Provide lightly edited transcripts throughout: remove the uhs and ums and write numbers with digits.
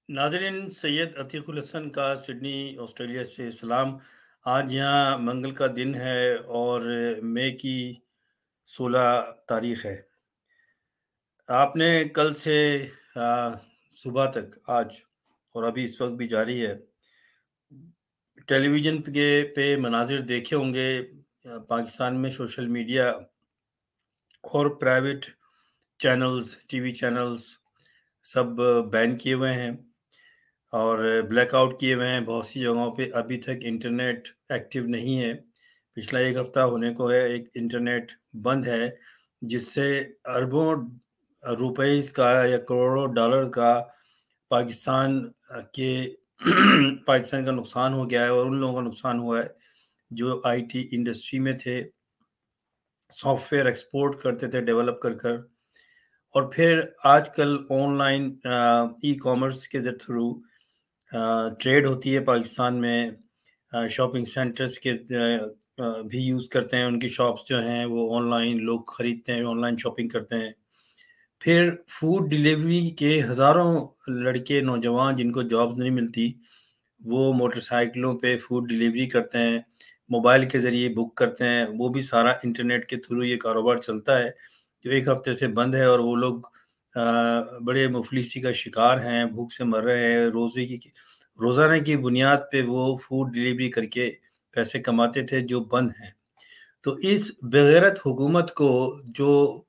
नाज़रीन, सैयद अतीकुल हसन का Sydney Australia से सलाम। आज यहाँ मंगल का दिन है और मई की 16 तारीख है। आपने कल से सुबह तक आज और अभी इस वक्त भी जारी है, टेलीविज़न पे मनाजिर देखे होंगे। पाकिस्तान में सोशल मीडिया और प्राइवेट चैनल्स, टीवी चैनल्स सब बैन किए हुए हैं और ब्लैकआउट किए हुए हैं। बहुत सी जगहों पे अभी तक इंटरनेट एक्टिव नहीं है। पिछला 1 हफ्ता होने को है, एक इंटरनेट बंद है, जिससे अरबों रुपईस का या करोड़ों डॉलर का पाकिस्तान के पाकिस्तान का नुकसान हो गया है और उन लोगों का नुकसान हुआ है जो आईटी इंडस्ट्री में थे, सॉफ्टवेयर एक्सपोर्ट करते थे डेवलप कर कर। और फिर आजकल ऑनलाइन ई कॉमर्स के थ्रू ट्रेड होती है पाकिस्तान में। शॉपिंग सेंटर्स के भी यूज़ करते हैं, उनकी शॉप्स जो हैं वो ऑनलाइन लोग ख़रीदते हैं, ऑनलाइन शॉपिंग करते हैं। फिर फूड डिलीवरी के हज़ारों लड़के नौजवान जिनको जॉब्स नहीं मिलती, वो मोटरसाइकिलों पे फूड डिलीवरी करते हैं, मोबाइल के ज़रिए बुक करते हैं। वो भी सारा इंटरनेट के थ्रू ये कारोबार चलता है, जो 1 हफ्ते से बंद है और वो लोग बड़े मुफलिसी का शिकार हैं, भूख से मर रहे हैं। रोज़ाना की बुनियाद पे वो फूड डिलीवरी करके पैसे कमाते थे, जो बंद हैं। तो इस बेगैरत हुकूमत को, जो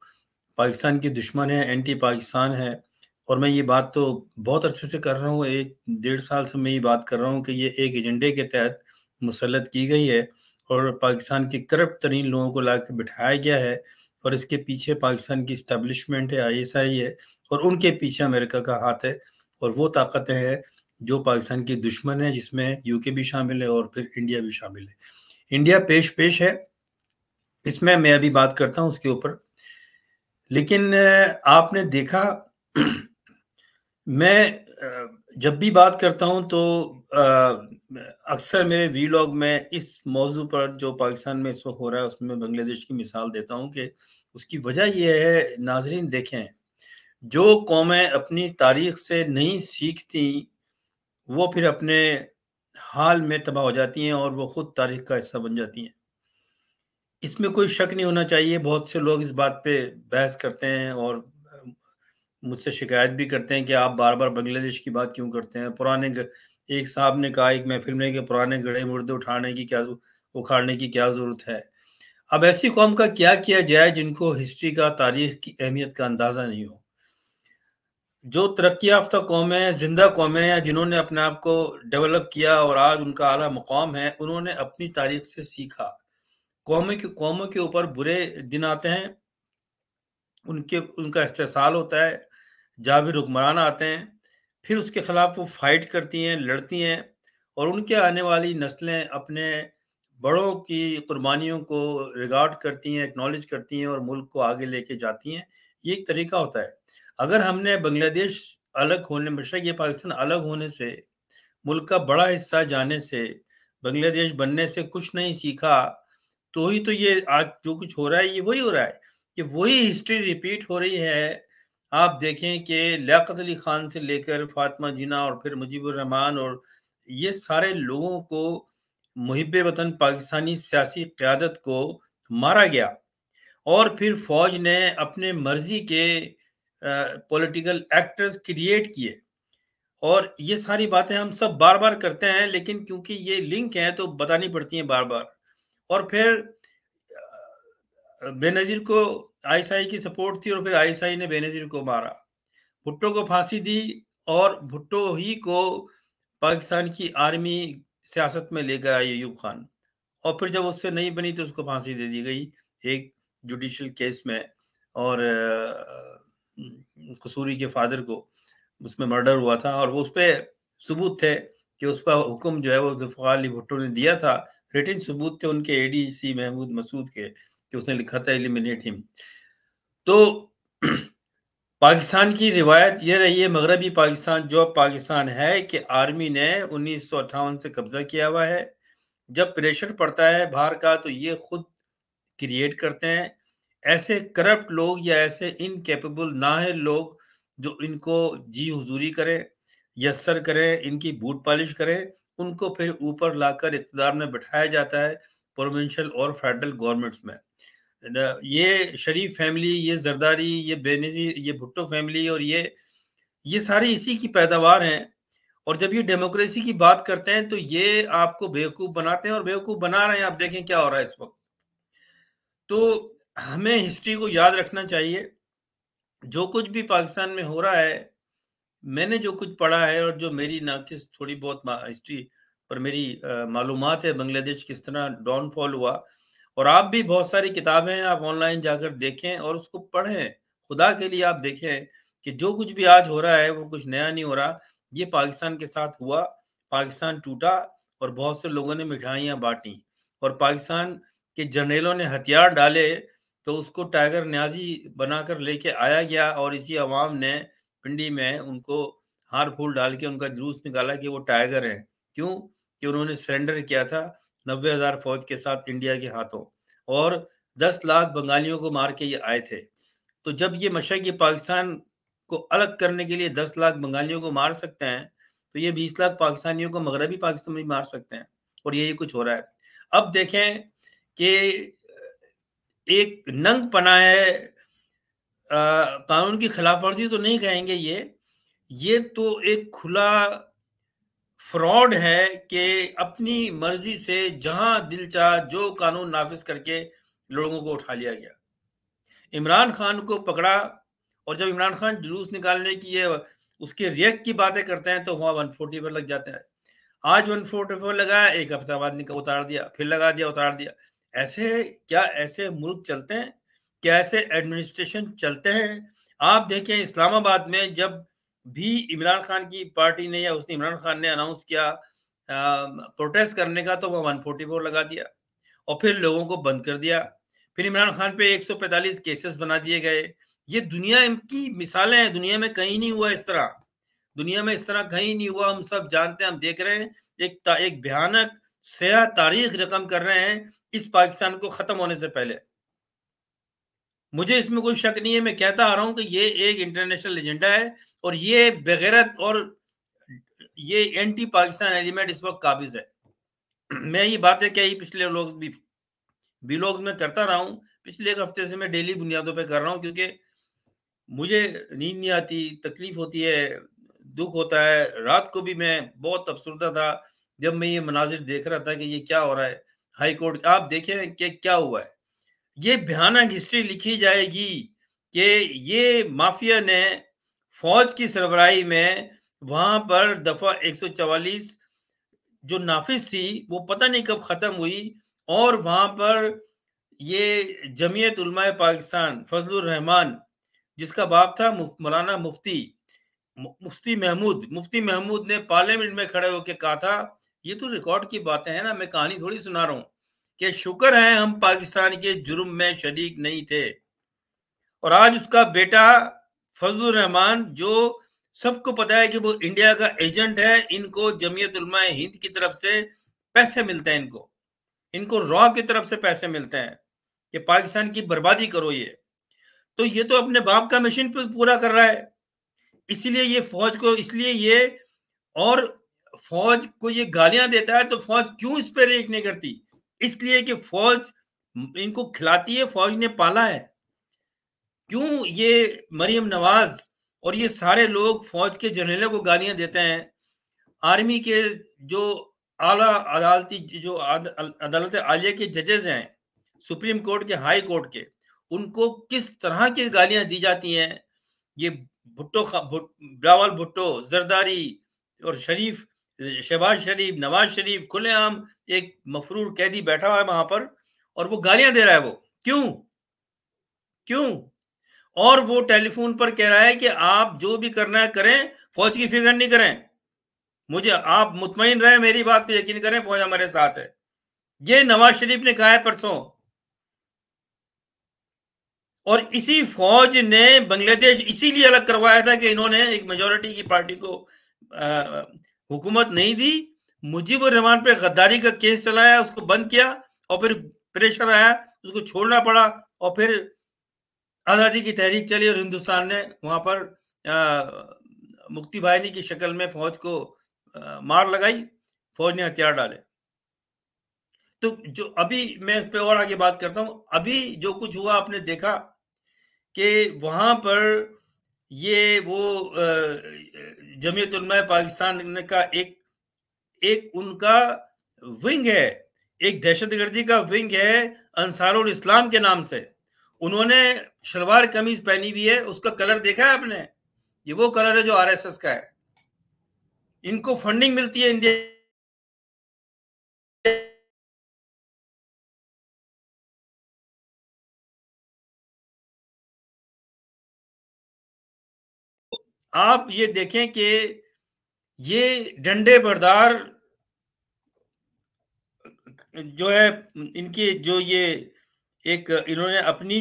पाकिस्तान की दुश्मन है, एंटी पाकिस्तान है, और मैं ये बात तो बहुत अरसे से कर रहा हूँ, 1 डेढ़ साल से मैं ये बात कर रहा हूँ कि ये एक एजेंडे के तहत मुसल्लत की गई है और पाकिस्तान के करप्ट तरीन लोगों को लाके बिठाया गया है और इसके पीछे पाकिस्तान की एस्टेब्लिशमेंट है, आईएसआई है, और उनके पीछे अमेरिका का हाथ है और वो ताकतें हैं जो पाकिस्तान की दुश्मन है, जिसमें यूके भी शामिल है और फिर इंडिया भी शामिल है। इंडिया पेश-पेश है, इसमें मैं अभी बात करता हूँ उसके ऊपर। लेकिन आपने देखा मैं जब भी बात करता हूँ तो अक्सर मेरे वीलॉग में इस मौजू पर, जो पाकिस्तान में इस वक्त हो रहा है, उसमें मैं बांग्लादेश की मिसाल देता हूँ कि उसकी वजह ये है। नाजरीन देखें, जो कौमें अपनी तारीख से नहीं सीखती, वो फिर अपने हाल में तबाह हो जाती हैं और वो खुद तारीख का हिस्सा बन जाती हैं। इसमें कोई शक नहीं होना चाहिए। बहुत से लोग इस बात पे बहस करते हैं और मुझसे शिकायत भी करते हैं कि आप बार-बार बांग्लादेश की बात क्यों करते हैं? एक साहब ने कहा एक महफ़िल में कि पुराने गड़े मुर्दे उखाड़ने की क्या ज़रूरत है? अब ऐसी कौम का क्या किया जाए जिनको हिस्ट्री का, तारीख की अहमियत का अंदाज़ा नहीं हो? जो तरक्की याफ़्ता कौमें, ज़िंदा कौमें हैं, जिन्होंने अपने आप को डेवलप किया और आज उनका आला मकाम है, उन्होंने अपनी तारीख से सीखा। कौमों के ऊपर बुरे दिन आते हैं, उनका इस्तेसाल होता है, जाबिर हुक्मरान आते हैं, फिर उसके खिलाफ वो फाइट करती हैं, लड़ती हैं और उनके आने वाली नस्लें अपने बड़ों की कुर्बानियों को रिगार्ड करती हैं, एक्नॉलेज करती हैं और मुल्क को आगे लेके जाती हैं। ये एक तरीका होता है। अगर हमने बांग्लादेश अलग होने, मशरक़ ये पाकिस्तान अलग होने से, मुल्क का बड़ा हिस्सा जाने से, बांग्लादेश बनने से कुछ नहीं सीखा, तो ही तो ये आज जो कुछ हो रहा है, ये वही हो रहा है। कि वही हिस्ट्री रिपीट हो रही है। आप देखें कि लियाकत अली खान से लेकर फातिमा जिन्ना और फिर मुजीबुर रहमान और ये सारे लोगों को, मुहिब्बे वतन पाकिस्तानी सियासी क़यादत को मारा गया और फिर फ़ौज ने अपने मर्ज़ी के पॉलिटिकल एक्टर्स क्रिएट किए। और ये सारी बातें हम सब बार-बार करते हैं, लेकिन क्योंकि ये लिंक हैं तो बतानी पड़ती हैं बार-बार। और फिर बेनज़ीर को आईएसआई की सपोर्ट थी और फिर आईएसआई ने बेनज़ीर को मारा। भुट्टो को फांसी दी और भुट्टो ही को पाकिस्तान की आर्मी सियासत में लेकर आई अयूब खान, और फिर जब उससे नहीं बनी तो उसको फांसी दे दी गई एक जुडिशियल केस में। और कसूरी के फादर को उसमें मर्डर हुआ था और वो उसपे सबूत थे कि उसका हुक्म जो है वो ज़ुल्फ़िकार अली भुट्टो ने दिया था। रिटन सबूत थे उनके एडीसी महमूद मसूद के, कि उसने लिखा था एलिमिनेट हिम। तो पाकिस्तान की रिवायत ये रही है, मगरबी पाकिस्तान जो अब पाकिस्तान है, कि आर्मी ने 1958 से कब्जा किया हुआ है। जब प्रेशर पड़ता है बाहर का तो ये खुद क्रिएट करते हैं। ऐसे करप्ट लोग या ऐसे इनकैपेबल नाअहल लोग जो इनको जी हुजूरी करें, यस्सर करें, इनकी बूट पॉलिश करें, उनको फिर ऊपर लाकर इक़्तिदार में बिठाया जाता है प्रोविंशियल और फेडरल गवर्नमेंट्स में। ये शरीफ फैमिली, ये जरदारी, ये बेनज़ीर, ये भुट्टो फैमिली और ये सारी इसी की पैदावार हैं। और जब ये डेमोक्रेसी की बात करते हैं तो ये आपको बेवकूफ़ बनाते हैं और बेवकूफ़ बना रहे हैं। आप देखें क्या हो रहा है इस वक़्त। तो हमें हिस्ट्री को याद रखना चाहिए। जो कुछ भी पाकिस्तान में हो रहा है, मैंने जो कुछ पढ़ा है और जो मेरी नाक़िस थोड़ी बहुत हिस्ट्री पर मेरी मालूमात है, बांग्लादेश किस तरह डाउनफॉल हुआ। और आप भी बहुत सारी किताबें हैं, आप ऑनलाइन जाकर देखें और उसको पढ़ें। खुदा के लिए आप देखें कि जो कुछ भी आज हो रहा है वो कुछ नया नहीं हो रहा। ये पाकिस्तान के साथ हुआ, पाकिस्तान टूटा और बहुत से लोगों ने मिठाइयाँ बाँटी और पाकिस्तान के जर्नैलों ने हथियार डाले, तो उसको टाइगर न्याज़ी बनाकर लेके आया गया और इसी अवाम ने पिंडी में उनको हार फूल डाल के उनका जुलूस निकाला कि वो टाइगर हैं। क्यों? कि उन्होंने सरेंडर किया था 90,000 फौज के साथ इंडिया के हाथों और 10 लाख बंगालियों को मार के ये आए थे। तो जब ये मशरक़ी पाकिस्तान को अलग करने के लिए 10 लाख बंगालियों को मार सकते हैं, तो ये 20 लाख पाकिस्तानियों को मगरबी पाकिस्तान में भी मार सकते हैं और यही कुछ हो रहा है। अब देखें कि एक नंगपना है, कानून की खिलाफवर्जी तो नहीं कहेंगे ये तो एक खुला फ्रॉड है कि अपनी मर्जी से जहां दिल चाहा जो कानून नाफिज करके लोगों को उठा लिया गया। इमरान खान को पकड़ा और जब इमरान खान जुलूस निकालने की ये उसके रिएक्ट की बातें करते हैं तो वहां 140 पर लग जाता है। आज 140 पर लगाया, एक हफ्ता बाद उतार दिया, फिर लगा दिया, उतार दिया। ऐसे क्या ऐसे मुल्क चलते हैं? क्या ऐसे एडमिनिस्ट्रेशन चलते हैं? आप देखें इस्लामाबाद में जब भी इमरान खान की पार्टी ने या उसने इमरान खान ने अनाउंस किया प्रोटेस्ट करने का, तो वो 144 लगा दिया और फिर लोगों को बंद कर दिया। फिर इमरान खान पे 145 केसेस बना दिए गए। ये दुनिया की मिसालें हैं, दुनिया में कहीं नहीं हुआ इस तरह। दुनिया में इस तरह कहीं नहीं हुआ, हम सब जानते हैं, हम देख रहे हैं। एक भयानक स्याह तारीख रकम कर रहे हैं इस पाकिस्तान को खत्म होने से पहले। मुझे इसमें कोई शक नहीं है, मैं कहता आ रहा हूं कि ये एक इंटरनेशनल एजेंडा है और ये बेगैरत और ये एंटी पाकिस्तान एलिमेंट इस वक्त काबिज है। मैं ये बातें कही पिछले लोग भी लोग मैं करता रहा हूं, पिछले एक हफ्ते से मैं डेली बुनियादों पे कर रहा हूं क्योंकि मुझे नींद नहीं आती, तकलीफ होती है, दुख होता है। रात को भी मैं बहुत अफसरदा था जब मैं ये मनाजिर देख रहा था कि ये क्या हो रहा है। हाई कोर्ट आप देखें कि क्या हुआ है। ये भयानक हिस्ट्री लिखी जाएगी कि ये माफिया ने फौज की सरबराही में वहां पर दफा 144 जो नाफिज थी वो पता नहीं कब खत्म हुई और वहां पर ये जमीयत उलमाए पाकिस्तान फजलुर रहमान जिसका बाप था मौलाना मुफ्ती महमूद ने पार्लियामेंट में खड़े होकर कहा था, ये तो रिकॉर्ड की बातें हैं ना, मैं कहानी थोड़ी सुना रहा हूं, कि शुक्र है हम पाकिस्तान के जुर्म में शरीक नहीं थे। और आज उसका बेटा फजलुर रहमान, जो सबको पता है कि वो इंडिया का एजेंट है, इनको जमीयत उलमाए हिंद की तरफ से पैसे मिलते हैं, इनको रॉ की तरफ से पैसे मिलते हैं कि पाकिस्तान की बर्बादी करो। तो ये तो अपने बाप का मिशन पूरा कर रहा है, इसीलिए ये फौज को, इसलिए ये और फौज को ये गालियां देता है। तो फौज क्यों इस पे रेक नहीं करती? इसलिए कि फौज इनको खिलाती है, फौज ने पाला है। क्यों ये मरियम नवाज और ये सारे लोग फौज के जनरलों को गालियां देते हैं? आर्मी के जो आला अदालती जो अदालत आलिया के जजेस हैं, सुप्रीम कोर्ट के, हाई कोर्ट के, उनको किस तरह की गालियां दी जाती हैं? ये बिलावल भुट्टो, जरदारी और शरीफ, शहबाज शरीफ, नवाज शरीफ खुलेआम एक मफरूर कैदी बैठा हुआ है वहां पर और वो गालियां दे रहा है। वो क्यों? और वो टेलीफोन पर कह रहा है कि आप जो भी करना है करें, फौज की फिक्र नहीं करें, मुझे आप मुतमईन रहे, मेरी बात पे यकीन करें, फौज हमारे साथ है। ये नवाज शरीफ ने कहा है परसों। और इसी फौज ने बांग्लादेश इसीलिए अलग करवाया था कि इन्होंने एक मेजोरिटी की पार्टी को हुकूमत नहीं दी, मुजीबुर रहमान पे गद्दारी का केस चलाया, उसको बंद किया और फिर प्रेशर आया, उसको छोड़ना पड़ा और फिर आज़ादी की तहरीक चली और हिंदुस्तान ने वहां पर मुक्ति बाहिनी की शक्ल में फौज को मार लगाई, फौज ने हथियार डाले। तो जो अभी मैं इस पे और आगे बात करता हूं, अभी जो कुछ हुआ आपने देखा कि वहां पर ये वो जमीयत उलमा पाकिस्तान का एक उनका विंग है, एक दहशतगर्दी का विंग है अंसारुल इस्लाम के नाम से। उन्होंने शलवार कमीज पहनी हुई है, उसका कलर देखा है आपने? ये वो कलर है जो आरएसएस का है। इनको फंडिंग मिलती है इंडिया। आप ये देखें कि ये डंडे बरदार जो है, इनकी जो ये एक इन्होंने अपनी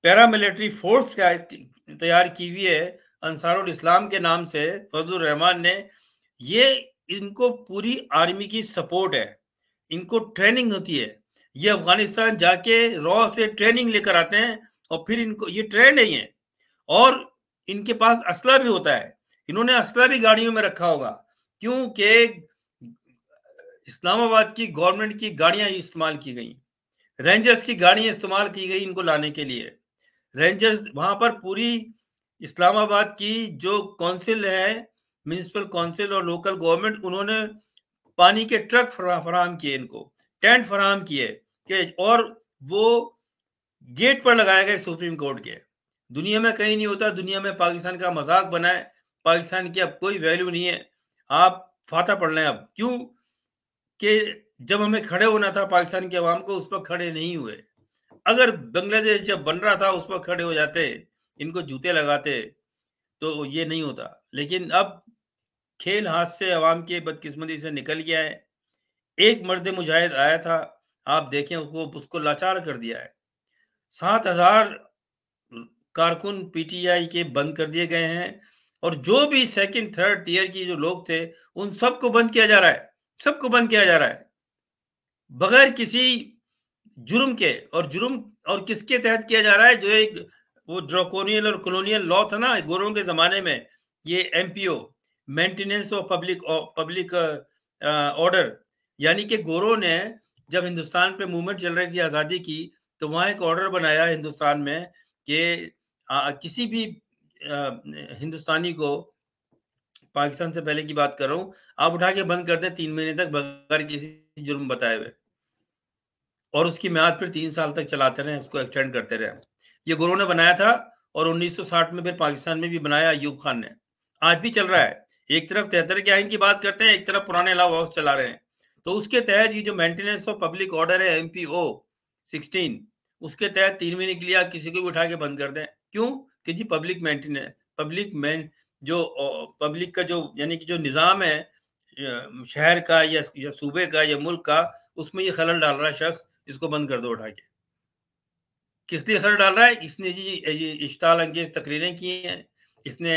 पैरामिलिट्री फोर्स का तैयार की हुई है अंसारुल इस्लाम के नाम से, फजलुर रहमान ने, ये इनको पूरी आर्मी की सपोर्ट है, इनको ट्रेनिंग होती है, ये अफगानिस्तान जाके रॉ से ट्रेनिंग लेकर आते हैं और फिर इनको ये ट्रेंड है ये, और इनके पास असला भी होता है, इन्होंने असला भी गाड़ियों में रखा होगा, क्योंकि इस्लामाबाद की गवर्नमेंट की गाड़ियां इस्तेमाल की गई, रेंजर्स की गाड़ियां इस्तेमाल की गई इनको लाने के लिए। रेंजर्स वहां पर पूरी इस्लामाबाद की जो काउंसिल है, म्युनिसिपल काउंसिल और लोकल गवर्नमेंट, उन्होंने पानी के ट्रक फराहम किए, इनको टेंट फराहम किए कि, और वो गेट पर लगाए गए सुप्रीम कोर्ट के। दुनिया में कहीं नहीं होता, दुनिया में पाकिस्तान का मजाक बनाए, पाकिस्तान की अब कोई वैल्यू नहीं है। आप फाता पढ़ लें अब, क्यों कि जब हमें खड़े होना था पाकिस्तान के अवाम को, उस पर खड़े नहीं हुए। अगर बांग्लादेश जब बन रहा था उस पर खड़े हो जाते, इनको जूते लगाते, तो ये नहीं होता। लेकिन अब खेल हाथ से अवाम की बदकिस्मती से निकल गया है। एक मर्द मुजाहिद आया था, आप देखें उसको लाचार कर दिया है। 7,000 कारकुन पीटीआई के बंद कर दिए गए हैं, और जो भी सेकंड थर्ड टियर की जो लोग थे उन सबको बंद किया जा रहा है, सबको बंद किया जा रहा है बगैर किसी जुर्म के। और जुर्म और किसके तहत किया जा रहा है? जो एक वो ड्रैकोनियल और कॉलोनियल लॉ था ना गोरों के जमाने में, ये MPO, maintenance of public order, यानी कि गोरों ने जब हिंदुस्तान पे मूवमेंट चल रही थी आज़ादी की, तो वहाँ एक ऑर्डर बनाया हिंदुस्तान में कि किसी भी हिंदुस्तानी को, पाकिस्तान से पहले की बात कर रहा हूँ, आप उठा के बंद कर दें 3 महीने तक बगैर किसी जुर्म बताए हुए, और उसकी म्याद फिर 3 साल तक चलाते रहे, उसको एक्सटेंड करते रहे। ये गोरों ने बनाया था, और 1960 में फिर पाकिस्तान में भी बनाया अयूब खान ने। आज भी चल रहा है। एक तरफ 73 के आइन की बात करते हैं, एक तरफ पुराने लॉ हाउस चला रहे हैं। तो उसके तहत ये जो मेंटेनेंस ऑफ पब्लिक ऑर्डर है एमपीओ 16, उसके तहत 3 महीने के लिए आप किसी को भी उठा के बंद कर दें। क्यों? कि जी पब्लिक मेंटेनेंस, जो पब्लिक का जो यानी कि जो निज़ाम है शहर का या सूबे का या मुल्क का, उसमें ये खलल डाल रहा है शख्स, इसको बंद कर दो उठा के। किस लिए खलल डाल रहा है? इसने जी ये इश्ताल अंगेज तकरीरें की हैं, इसने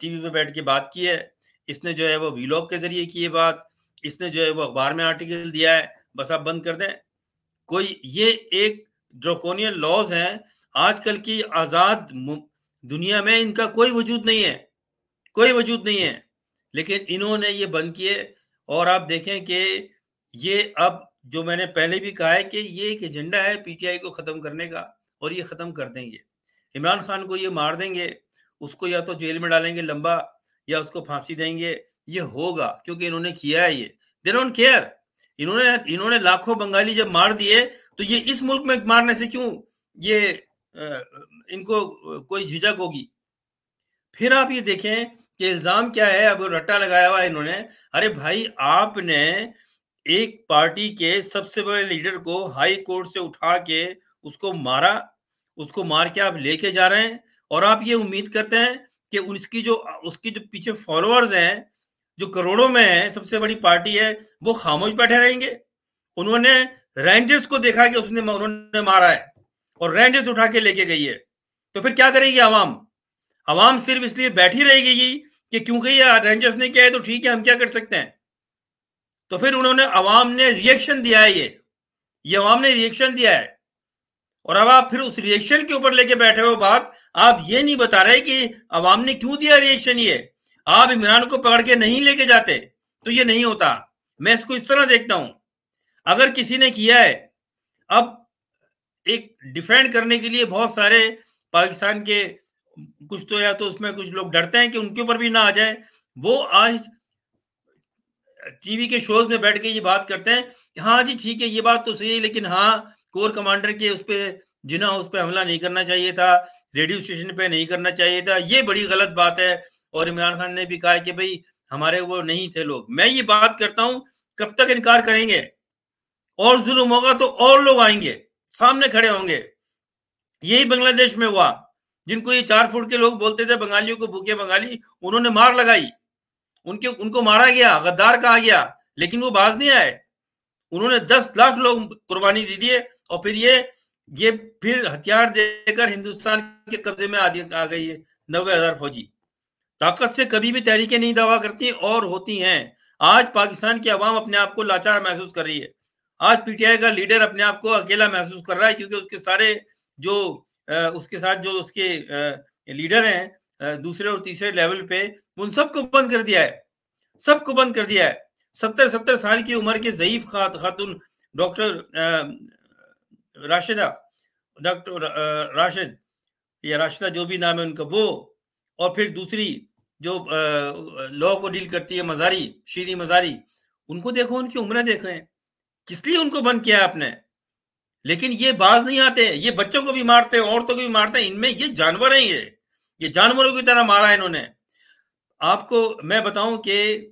टीवी पे बैठ के बात की है, इसने जो है वो वीलॉग के जरिए की है बात, इसने जो है वो अखबार में आर्टिकल दिया है, बस आप बंद कर दें। कोई ये एक ड्रैकोनियन लॉज हैं। आजकल की आज़ाद दुनिया में इनका कोई वजूद नहीं है, कोई वजूद नहीं है, लेकिन इन्होंने ये बंद किए। और आप देखें कि ये अब, जो मैंने पहले भी कहा है कि ये एक एजेंडा है पीटीआई को ख़त्म करने का, और ये ख़त्म कर देंगे। इमरान खान को ये मार देंगे, उसको या तो जेल में डालेंगे लंबा, या उसको फांसी देंगे। ये होगा क्योंकि इन्होंने किया है ये, दे डोंट केयर। इन्होंने लाखों बंगाली जब मार दिए, तो ये इस मुल्क में मारने से क्यों ये इनको कोई झिझक होगी? फिर आप ये देखें कि इल्जाम क्या है, अब रट्टा लगाया हुआ है इन्होंने। अरे भाई, आपने एक पार्टी के सबसे बड़े लीडर को हाई कोर्ट से उठा के उसको मारा, उसको मार के आप लेके जा रहे हैं, और आप ये उम्मीद करते हैं कि उसकी जो पीछे फॉलोअर्स हैं, जो करोड़ों में है, सबसे बड़ी पार्टी है, वो खामोश बैठे रहेंगे? उन्होंने रेंजर्स को देखा कि उन्होंने मारा है, और रेंजर्स उठा के लेके गई है। तो फिर क्या करेगी आवाम? आवाम सिर्फ इसलिए बैठी रहेगी कि क्योंकि ये रेंजर्स ने किया है तो ठीक है, हम क्या कर सकते हैं? तो फिर आवाम ने रिएक्शन दिया है, ये आवाम ने रिएक्शन दिया है, और अब आप फिर उस रिएक्शन के ऊपर लेके बैठे हो बात। आप ये नहीं बता रहे कि आवाम ने क्यों दिया रिएक्शन। ये आप इमरान को पकड़ के नहीं लेके जाते तो ये नहीं होता। मैं इसको इस तरह देखता हूं, अगर किसी ने किया है, अब एक डिफेंड करने के लिए बहुत सारे पाकिस्तान के कुछ तो, या तो उसमें कुछ लोग डरते हैं कि उनके ऊपर भी ना आ जाए, वो आज टीवी के शोज में बैठ के ये बात करते हैं कि हाँ जी ठीक है, ये बात तो सही है, लेकिन हाँ कोर कमांडर के उस पर जिना उस पर हमला नहीं करना चाहिए था, रेडियो स्टेशन पे नहीं करना चाहिए था, ये बड़ी गलत बात है। और इमरान खान ने भी कहा कि भाई हमारे वो नहीं थे लोग। मैं ये बात करता हूं, कब तक इनकार करेंगे? और जुल्म होगा तो और लोग आएंगे, सामने खड़े होंगे। यही बांग्लादेश में हुआ, जिनको ये 4 फुट के लोग बोलते थे बंगालियों को भूखे बंगाली, उन्होंने मार लगाई, उनको मारा गया, गद्दार कहा गया, लेकिन वो बाज नहीं आए। उन्होंने 10 लाख लोग कुर्बानी दी दिए, और फिर ये फिर हथियार देकर हिंदुस्तान के कब्जे में आ गई है 90,000 फौजी। ताकत से कभी भी तहरीकें नहीं दावा करती और होती हैं। आज पाकिस्तान की आवाम अपने आप को लाचार महसूस कर रही है। आज पीटीआई का लीडर अपने आप को अकेला महसूस कर रहा है, क्योंकि उसके सारे जो उसके साथ जो उसके लीडर हैं दूसरे और तीसरे लेवल पे, उन सबको बंद कर दिया है, सबको बंद कर दिया है। 70 साल की उम्र के ज़ईफ खातून डॉक्टर राशिदा, डॉक्टर राशिद या राशिदा जो भी नाम है उनका, वो, और फिर दूसरी जो लॉ को डील करती है मजारी, शीरी मजारी, उनको देखो, उनकी उम्रें देखो हैं। किस लिए उनको बंद किया है आपने? लेकिन ये बाज नहीं आते, ये बच्चों को भी मारते हैं, औरतों को भी मारते हैं। इनमें ये जानवर हैं, ये जानवरों की तरह मारा है इन्होंने। आपको मैं बताऊं कि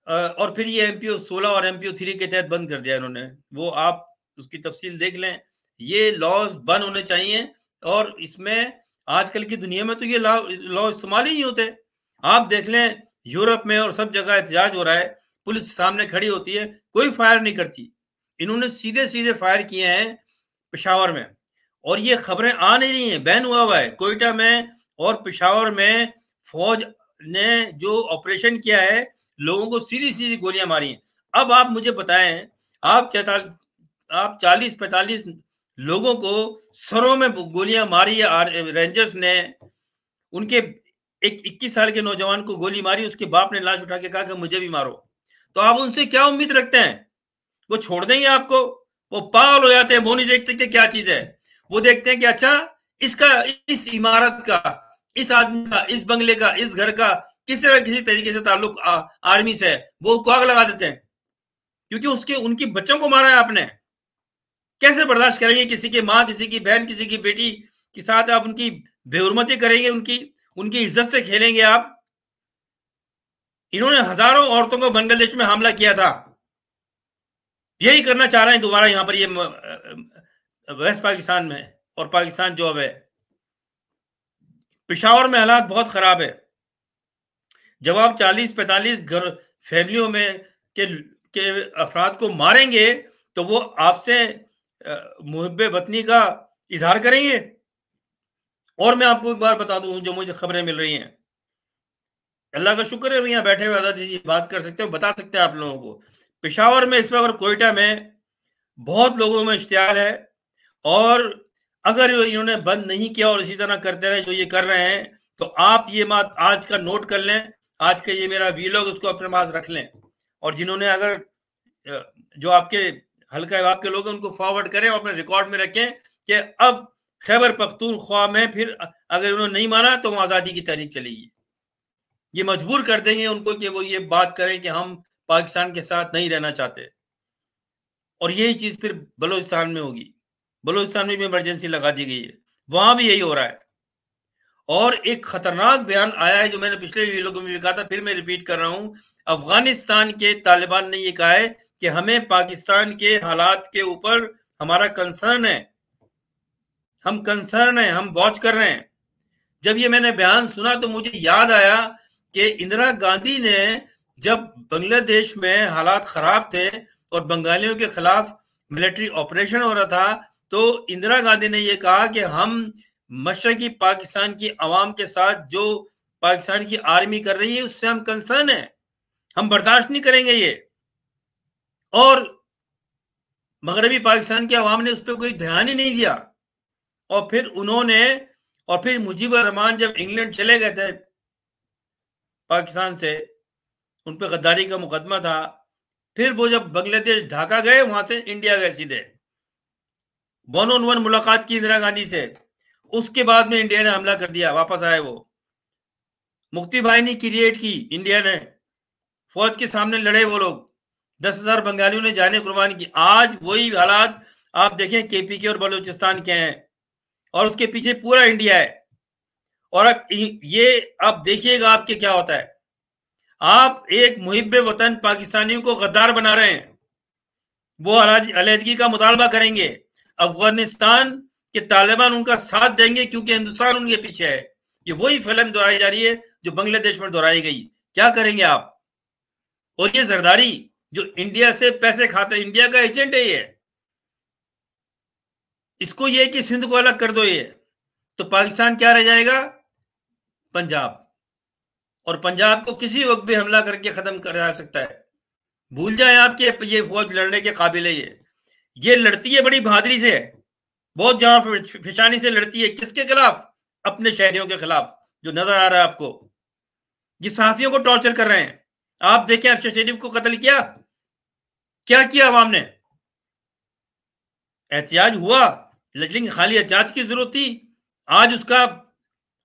और फिर ये MPO 16 और MPO 3 के तहत बंद कर दिया इन्होंने। वो आप उसकी तफसील देख लें। ये लॉज बंद होने चाहिए, और इसमें आजकल की दुनिया में तो ये लॉ इस्तेमाल ही नहीं होते। आप देख लें यूरोप में और सब जगह एहतजाज हो रहा है, पुलिस सामने खड़ी होती है, कोई फायर नहीं करती। इन्होंने सीधे सीधे फायर किए हैं पेशावर में, और ये खबरें आ नहीं रही हैं, बैन हुआ है कोयटा में और पेशावर में। फौज ने जो ऑपरेशन किया है, लोगों को सीधी सीधी गोलियां मारी हैं। अब आप मुझे बताएं, आप 40-45 लोगों को सरों में गोलियां मारी है रेंजर्स ने। उनके एक 21 साल के नौजवान को गोली मारी, उसके बाप ने लाश उठा के कहा कि मुझे भी मारो। तो आप उनसे क्या उम्मीद रखते हैं? वो छोड़ देंगे आपको? वो पागल हो जाते हैं, वो नहीं देखते कि क्या चीज है। वो देखते हैं कि अच्छा, इसका, इस इमारत का, इस आदमी का, इस बंगले का, इस घर का किसी तरीके से ताल्लुक आर्मी से है, वो उसको आग लगा देते हैं, क्योंकि उनकी बच्चों को मारा है आपने। कैसे बर्दाश्त करेंगे? किसी की माँ, किसी की बहन, किसी की बेटी के साथ आप उनकी बेहुरमती करेंगे, उनकी इज्जत से खेलेंगे आप? इन्होंने हजारों औरतों को बांग्लादेश में हमला किया था, यही करना चाह रहे हैं दोबारा यहां पर, ये वेस्ट पाकिस्तान में। और पाकिस्तान जो अब है, पेशावर में हालात बहुत खराब है। जब आप 40-45 घर फैमिलियों में के अफराद को मारेंगे, तो वो आपसे मुहब्बे वतनी का इजहार करेंगे। और मैं आपको एक बार बता दूं, जो मुझे खबरें मिल रही हैं, अल्लाह का शुक्र है यहाँ बैठे हुए आजादी जी बात कर सकते हो, बता सकते हैं आप लोगों को। पेशावर में इस वक्त और कोयटा में बहुत लोगों में इश्तियाल है, और अगर इन्होंने बंद नहीं किया और इसी तरह करते रहे जो ये कर रहे हैं, तो आप ये बात आज का नोट कर लें, आज का ये मेरा वीलॉग उसको अपने पास रख लें, और जिन्होंने अगर जो आपके हल्का आपके लोग उनको फॉरवर्ड करें और अपने रिकॉर्ड में रखें कि अब खैबर पख्तूनख्वा में फिर अगर उन्होंने नहीं माना तो आज़ादी की तहरीक चलेगी। ये मजबूर कर देंगे उनको कि वो ये बात करें कि हम पाकिस्तान के साथ नहीं रहना चाहते। और यही चीज फिर बलूचिस्तान में होगी। बलूचिस्तान में भी इमरजेंसी लगा दी गई है, वहां भी यही हो रहा है। और एक खतरनाक बयान आया है जो मैंने पिछले वीडियो में भी कहा था, फिर मैं रिपीट कर रहा हूं। अफगानिस्तान के तालिबान ने ये कहा है कि हमें पाकिस्तान के हालात के ऊपर हमारा कंसर्न है, हम वॉच कर रहे हैं। जब ये मैंने बयान सुना तो मुझे याद आया कि इंदिरा गांधी ने जब बांग्लादेश में हालात खराब थे और बंगालियों के खिलाफ मिलिट्री ऑपरेशन हो रहा था, तो इंदिरा गांधी ने यह कहा कि हम मशरकी पाकिस्तान की आवाम के साथ जो पाकिस्तान की आर्मी कर रही है उससे हम कंसर्न है, हम बर्दाश्त नहीं करेंगे ये। और मगरबी पाकिस्तान की आवाम ने उस पर कोई ध्यान ही नहीं दिया। और फिर मुजीबुर रहमान जब इंग्लैंड चले गए थे पाकिस्तान से, उन पे गद्दारी का मुकदमा था। फिर वो जब बांग्लादेश ढाका गए, वहां से इंडिया गए सीधे, 1-on-1 मुलाकात की इंदिरा गांधी से। उसके बाद में इंडिया ने हमला कर दिया, वापस आए वो, मुक्ति बाहिनी क्रिएट की इंडिया ने, फौज के सामने लड़े वो लोग, 10,000 बंगालियों ने जाने कुर्बान की। आज वही हालात आप देखें केपीके और बलूचिस्तान के हैं, और उसके पीछे पूरा इंडिया है। और अब ये आप देखिएगा आपके क्या होता है। आप एक मुहिब्बे वतन पाकिस्तानियों को गद्दार बना रहे हैं, वो अलहदगी का मुतालबा करेंगे, अफगानिस्तान के तालिबान उनका साथ देंगे क्योंकि हिंदुस्तान उनके पीछे है। ये वही फिल्म दोहराई जा रही है जो बांग्लादेश में दोहराई गई। क्या करेंगे आप? और ये जरदारी जो इंडिया से पैसे खाता है, इंडिया का एजेंट है ये, इसको ये कि सिंध को अलग कर दो ये, तो पाकिस्तान क्या रह जाएगा? पंजाब। और पंजाब को किसी वक्त भी हमला करके खत्म कर जा सकता है। भूल जाए आपके ये फौज लड़ने के काबिल है। ये लड़ती है बड़ी बहादुरी से, बहुत जहां फिशानी से लड़ती है। किसके खिलाफ? अपने शहरियों के खिलाफ, जो नजर आ रहा है आपको। ये सहाफियों को टॉर्चर कर रहे हैं। आप देखें, अरशद शरीफ को कत्ल किया, क्या किया अवाम ने? एहतियाज हुआ, लेकिन खाली एहतियाज की जरूरत थी। आज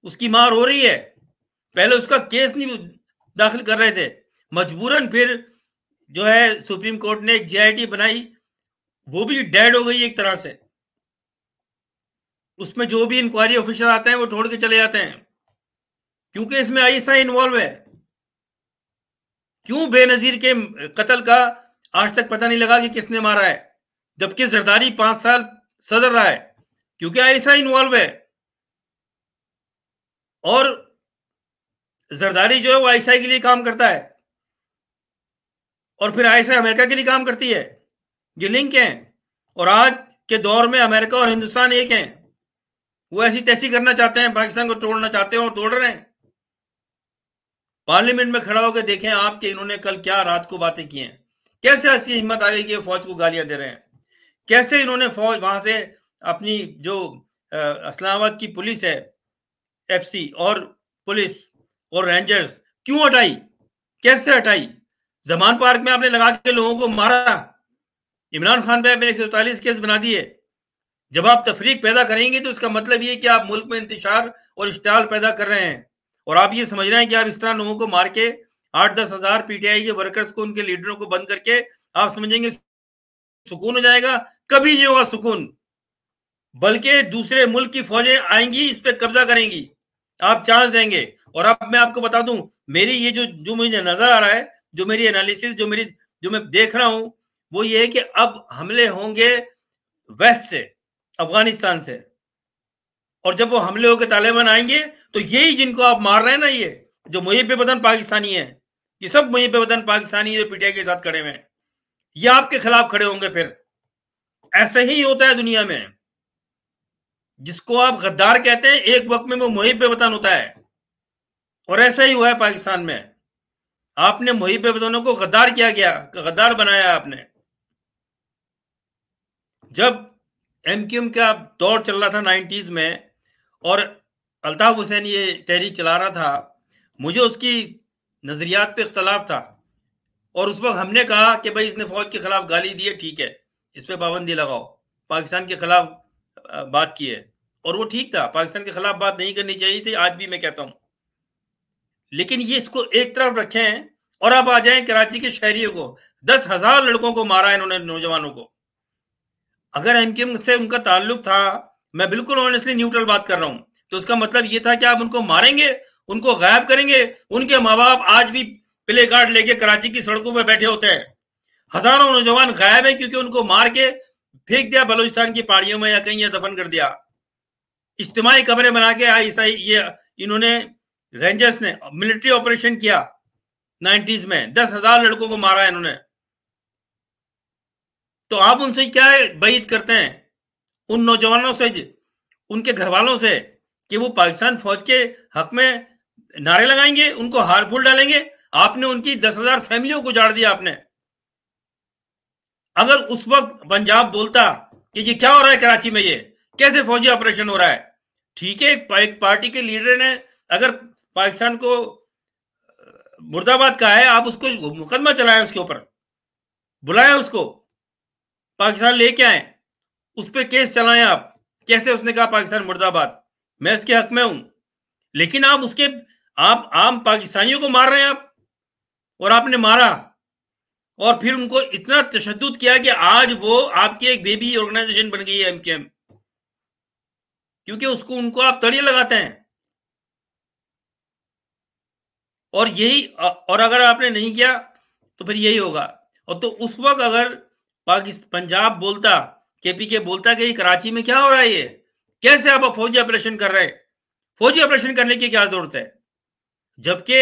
उसकी मार हो रही है। पहले उसका केस नहीं दाखिल कर रहे थे, मजबूरन फिर जो है सुप्रीम कोर्ट ने एक जीआईटी बनाई, वो भी डेड हो गई एक तरह से। उसमें जो भी इंक्वायरी ऑफिसर आते हैं वो छोड़ के चले जाते हैं, क्योंकि इसमें आईएसआई इन्वॉल्व है। क्यों बेनजीर के कत्ल का आज तक पता नहीं लगा कि किसने मारा है, जबकि जरदारी 5 साल सदर रहा है? क्योंकि आईएसआई इन्वॉल्व है। और जरदारी जो है वो आईएसआई के लिए काम करता है, और फिर आईएसआई अमेरिका के लिए काम करती है। ये लिंक है। और आज के दौर में अमेरिका और हिंदुस्तान एक हैं। वो ऐसी तैसी करना चाहते हैं, पाकिस्तान को तोड़ना चाहते हैं और तोड़ रहे हैं। पार्लियामेंट में खड़ा होकर देखें आप कि इन्होंने कल क्या रात को बातें की हैं। कैसे ऐसी हिम्मत आ गई कि फौज को गालियां दे रहे हैं? कैसे इन्होंने फौज वहां से अपनी जो इस्लामाबाद की पुलिस है, एफसी और पुलिस और रेंजर्स, क्यों हटाई? कैसे हटाई? जमान पार्क में आपने लगा के लोगों को मारा। इमरान खान पे आपने 144 केस बना दिए। जब आप तफरीक पैदा करेंगे तो इसका मतलब ये कि आप मुल्क में इंतशार और इश्तिहाल पैदा कर रहे हैं, और आप ये समझ रहे हैं कि आप इस तरह लोगों को मार के 8-10 हजार पीटीआई के वर्कर्स को, उनके लीडरों को बंद करके आप समझेंगे सुकून हो जाएगा। कभी नहीं होगा सुकून, बल्कि दूसरे मुल्क की फौजें आएंगी, इस पे कब्जा करेंगी, आप चांस देंगे। और अब मैं आपको बता दूं, मेरी ये जो मुझे नजर आ रहा है, जो मेरी एनालिसिस, जो मैं देख रहा हूं, वो ये है कि अब हमले होंगे वेस्ट से, अफगानिस्तान से। और जब वो हमले होकर तालिबान आएंगे तो यही जिनको आप मार रहे हैं ना, ये जो मुहिब्बे वतन पाकिस्तानी है, ये सब मुहिब्बे वतन पाकिस्तानी जो पीटीआई के साथ खड़े हुए हैं, ये आपके खिलाफ खड़े होंगे। फिर ऐसे ही होता है दुनिया में। जिसको आप गद्दार कहते हैं, एक वक्त में वो मुहिब्बे वतन होता है। और ऐसा ही हुआ है पाकिस्तान में। आपने मुहिब्बे वतनों को गद्दार किया गया, गद्दार बनाया आपने। जब एमक्यूएम का दौर चल रहा था 90s में, और अल्ताफ हुसैन ये तहरीक चला रहा था, मुझे उसकी नजरियात पे इख्तलाफ था। और उस वक्त हमने कहा कि भाई इसने फौज के खिलाफ गाली दी है, ठीक है, इस पे पाबंदी लगाओ, पाकिस्तान के खिलाफ बात की है। और वो ठीक था, पाकिस्तान के खिलाफ बात नहीं करनी चाहिए थी, आज भी मैं कहता हूं। लेकिन ये इसको एक तरफ रखें और अब आ जाएं कराची के शहरियों को। 10,000 लड़कों को मारा इन्होंने, नौजवानों को। अगर एमक्यूएम से उनका ताल्लुक था, मैं बिल्कुल ऑनेस्टली न्यूट्रल बात कर रहा हूं, तो उसका मतलब ये था कि आप उनको मारेंगे, उनको गायब करेंगे। उनके माँ बाप आज भी प्ले कार्ड लेके कराची की सड़कों पर बैठे होते हैं। हजारों नौजवान गायब है क्योंकि उनको मार के फेंक दिया बलूचिस्तान की पहाड़ियों में या कहीं, या दफन कर दिया। इज्तिमाई कमरे बना के ये इन्होंने, रेंजर्स ने मिलिट्री ऑपरेशन किया 90s में, 10,000 लड़कों को मारा है इन्होंने। तो आप उनसे क्या बात करते हैं, उन नौजवानों से, उनके घर वालों से, कि वो पाकिस्तान फौज के हक में नारे लगाएंगे, उनको हार फूल डालेंगे? आपने उनकी 10,000 फैमिलियों को उजाड़ दिया आपने। अगर उस वक्त पंजाब बोलता कि ये क्या हो रहा है कराची में, ये कैसे फौजी ऑपरेशन हो रहा है, ठीक है, एक पार्टी के लीडर ने अगर पाकिस्तान को मुर्दाबाद का है, आप उसको मुकदमा चलाएं, उसके ऊपर बुलाएं, उसको पाकिस्तान लेके आए, उस पर केस चलाएं आप। कैसे उसने कहा पाकिस्तान मुर्दाबाद, मैं इसके हक में हूं, लेकिन आप उसके आप आम पाकिस्तानियों को मार रहे हैं आप, और आपने मारा और फिर उनको इतना तशद्दुद किया कि आज वो आपकी एक बेबी ऑर्गेनाइजेशन बन गई है एमकेएम, क्योंकि उसको उनको आप तड़िए लगाते हैं। और यही और अगर आपने नहीं किया तो फिर यही होगा। और तो उस वक्त अगर पाकिस्तान पंजाब बोलता, केपीके बोलता कि कराची में क्या हो रहा है, ये कैसे आप फौजी ऑपरेशन कर रहे हैं, फौजी ऑपरेशन करने की क्या जरूरत है, जबकि